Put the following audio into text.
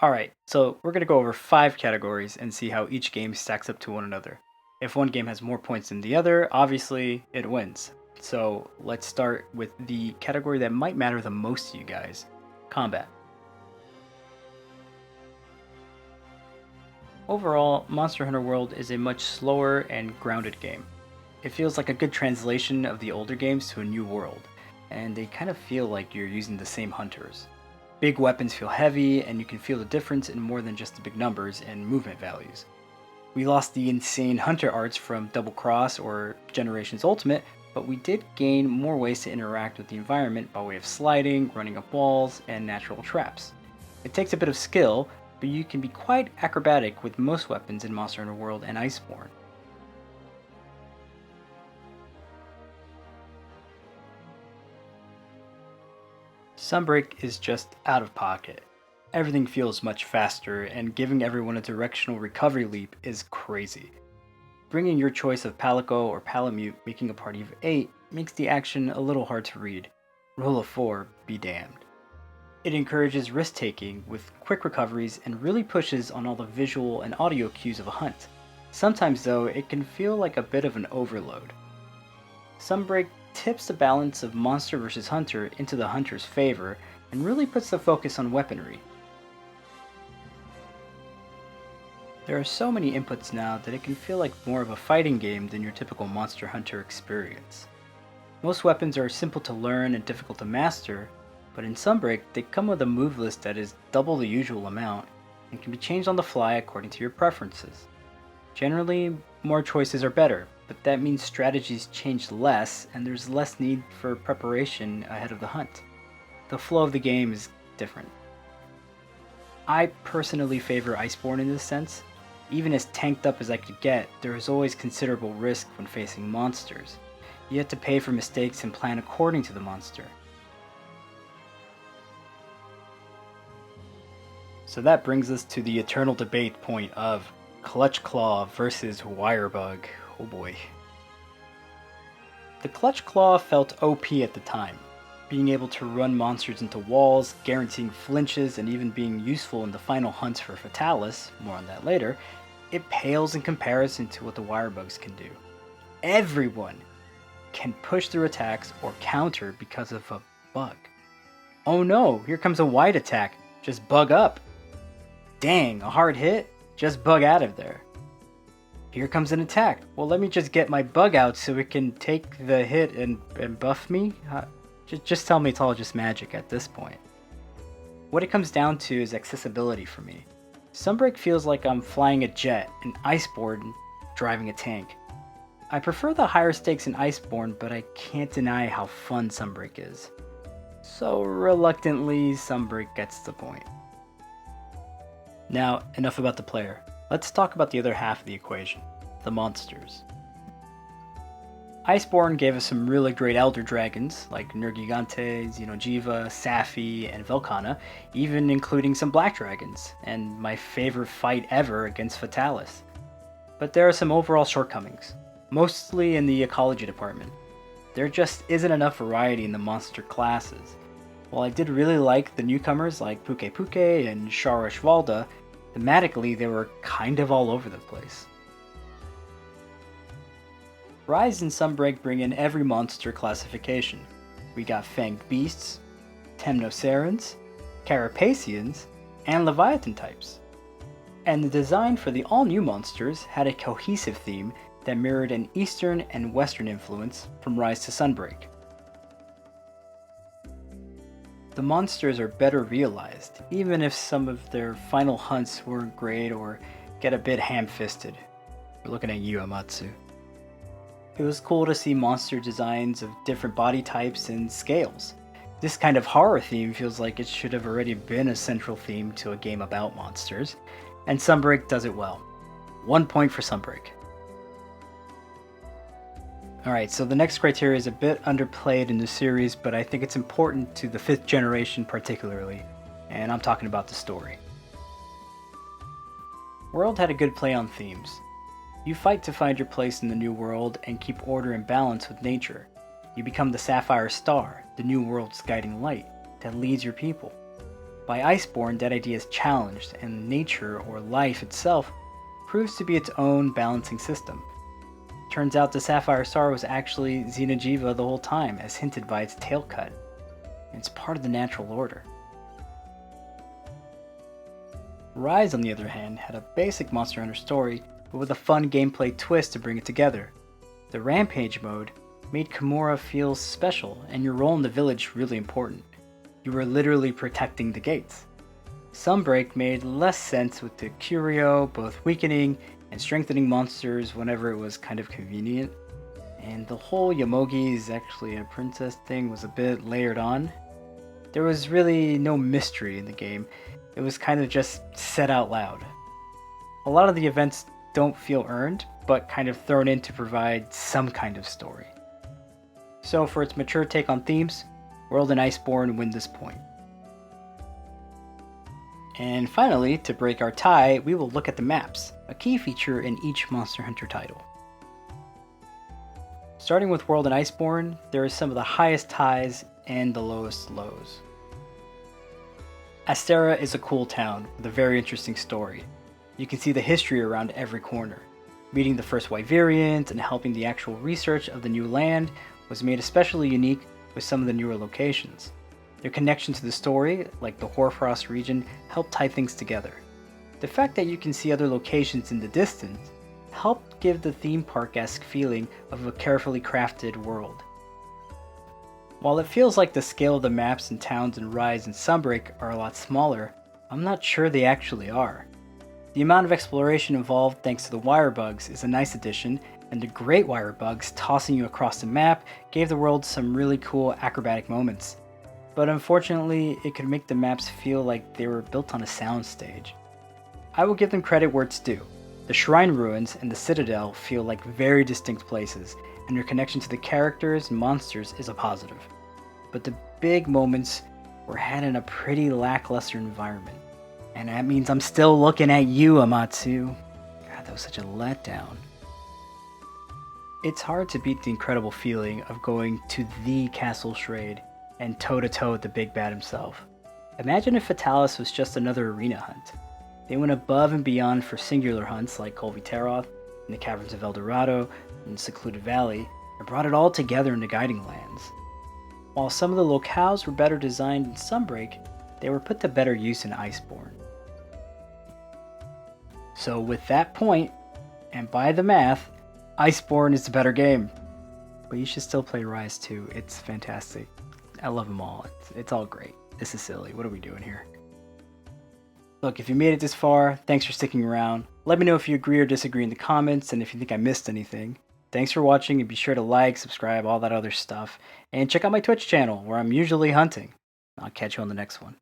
Alright, so we're going to go over 5 categories and see how each game stacks up to one another. If one game has more points than the other, obviously it wins. So let's start with the category that might matter the most to you guys, combat. Overall, Monster Hunter World is a much slower and grounded game. It feels like a good translation of the older games to a new world, and they kind of feel like you're using the same hunters. Big weapons feel heavy, and you can feel the difference in more than just the big numbers and movement values. We lost the insane hunter arts from Double Cross or Generations Ultimate, but we did gain more ways to interact with the environment by way of sliding, running up walls, and natural traps. It takes a bit of skill, but you can be quite acrobatic with most weapons in Monster Hunter World and Iceborne. Sunbreak is just out of pocket. Everything feels much faster, and giving everyone a directional recovery leap is crazy. Bringing your choice of Palico or Palamute, making a party of 8, makes the action a little hard to read. Rule of 4, be damned. It encourages risk-taking with quick recoveries and really pushes on all the visual and audio cues of a hunt. Sometimes though, it can feel like a bit of an overload. Sunbreak tips the balance of monster versus hunter into the hunter's favor and really puts the focus on weaponry. There are so many inputs now that it can feel like more of a fighting game than your typical Monster Hunter experience. Most weapons are simple to learn and difficult to master, but in Sunbreak they come with a move list that is double the usual amount and can be changed on the fly according to your preferences. Generally, more choices are better, but that means strategies change less and there's less need for preparation ahead of the hunt. The flow of the game is different. I personally favor Iceborne in this sense. Even as tanked up as I could get, there is always considerable risk when facing monsters. You have to pay for mistakes and plan according to the monster. So that brings us to the eternal debate point of Clutch Claw versus Wirebug. Oh boy. The Clutch Claw felt OP at the time, being able to run monsters into walls, guaranteeing flinches, and even being useful in the final hunts for Fatalis, more on that later. It pales in comparison to what the Wirebugs can do. Everyone can push through attacks or counter because of a bug. Oh no, here comes a wide attack, just bug up. Dang, a hard hit? Just bug out of there. Here comes an attack. Well, let me just get my bug out so it can take the hit and buff me? Just tell me it's all just magic at this point. What it comes down to is accessibility for me. Sunbreak feels like I'm flying a jet, and Iceborne driving a tank. I prefer the higher stakes in Iceborne, but I can't deny how fun Sunbreak is. So reluctantly, Sunbreak gets the point. Now, enough about the player. Let's talk about the other half of the equation, the monsters. Iceborne gave us some really great Elder Dragons, like Nergigante, Xeno'jiiva, Safi, and Velkhana, even including some Black Dragons, and my favorite fight ever against Fatalis. But there are some overall shortcomings, mostly in the ecology department. There just isn't enough variety in the monster classes. While I did really like the newcomers like Pukei-Pukei and Shara-Shvalda, thematically they were kind of all over the place. Rise and Sunbreak bring in every monster classification. We got Fanged Beasts, Temnocerans, Carapacians, and Leviathan types. And the design for the all-new monsters had a cohesive theme that mirrored an Eastern and Western influence from Rise to Sunbreak. The monsters are better realized, even if some of their final hunts weren't great or get a bit ham-fisted. We're looking at you, Amatsu. It was cool to see monster designs of different body types and scales. This kind of horror theme feels like it should have already been a central theme to a game about monsters, and Sunbreak does it well. 1 point for Sunbreak. Alright, so the next criteria is a bit underplayed in the series, but I think it's important to the 5th generation particularly, and I'm talking about the story. World had a good play on themes. You fight to find your place in the new world and keep order and balance with nature. You become the Sapphire Star, the new world's guiding light that leads your people. By Iceborne, that idea is challenged, and nature, or life itself, proves to be its own balancing system. Turns out the Sapphire Star was actually Xeno'jiiva the whole time, as hinted by its tail cut. It's part of the natural order. Rise, on the other hand, had a basic Monster Hunter story, but with a fun gameplay twist to bring it together. The Rampage mode made Kimura feel special, and your role in the village really important. You were literally protecting the gates. Sunbreak made less sense with the Curio, both weakening and strengthening monsters whenever it was kind of convenient. And the whole Yomogi is actually a princess thing was a bit layered on. There was really no mystery in the game. It was kind of just said out loud. A lot of the events don't feel earned, but kind of thrown in to provide some kind of story. So for its mature take on themes, World and Iceborne win this point. And finally, to break our tie, we will look at the maps, a key feature in each Monster Hunter title. Starting with World and Iceborne, there are some of the highest highs and the lowest lows. Astera is a cool town with a very interesting story. You can see the history around every corner. Meeting the first Wyverians and helping the actual research of the new land was made especially unique with some of the newer locations. Their connection to the story, like the Hoarfrost region, helped tie things together. The fact that you can see other locations in the distance helped give the theme park-esque feeling of a carefully crafted world. While it feels like the scale of the maps and towns in Rise and Sunbreak are a lot smaller, I'm not sure they actually are. The amount of exploration involved thanks to the wire bugs is a nice addition, and the great wire bugs tossing you across the map gave the world some really cool acrobatic moments. But unfortunately, it could make the maps feel like they were built on a soundstage. I will give them credit where it's due. The Shrine Ruins and the Citadel feel like very distinct places, and their connection to the characters and monsters is a positive. But the big moments were had in a pretty lackluster environment. And that means I'm still looking at you, Amatsu. God, that was such a letdown. It's hard to beat the incredible feeling of going to the Castle Schrade and toe-to-toe with the big bad himself. Imagine if Fatalis was just another arena hunt. They went above and beyond for singular hunts like Kol Viteroth, in the Caverns of El Dorado, and Secluded Valley, and brought it all together in the Guiding Lands. While some of the locales were better designed in Sunbreak, they were put to better use in Iceborne. So with that point, and by the math, Iceborne is the better game. But you should still play Rise 2, it's fantastic. I love them all, it's all great. This is silly, what are we doing here? Look, if you made it this far, thanks for sticking around. Let me know if you agree or disagree in the comments, and if you think I missed anything. Thanks for watching, and be sure to like, subscribe, all that other stuff. And check out my Twitch channel, where I'm usually hunting. I'll catch you on the next one.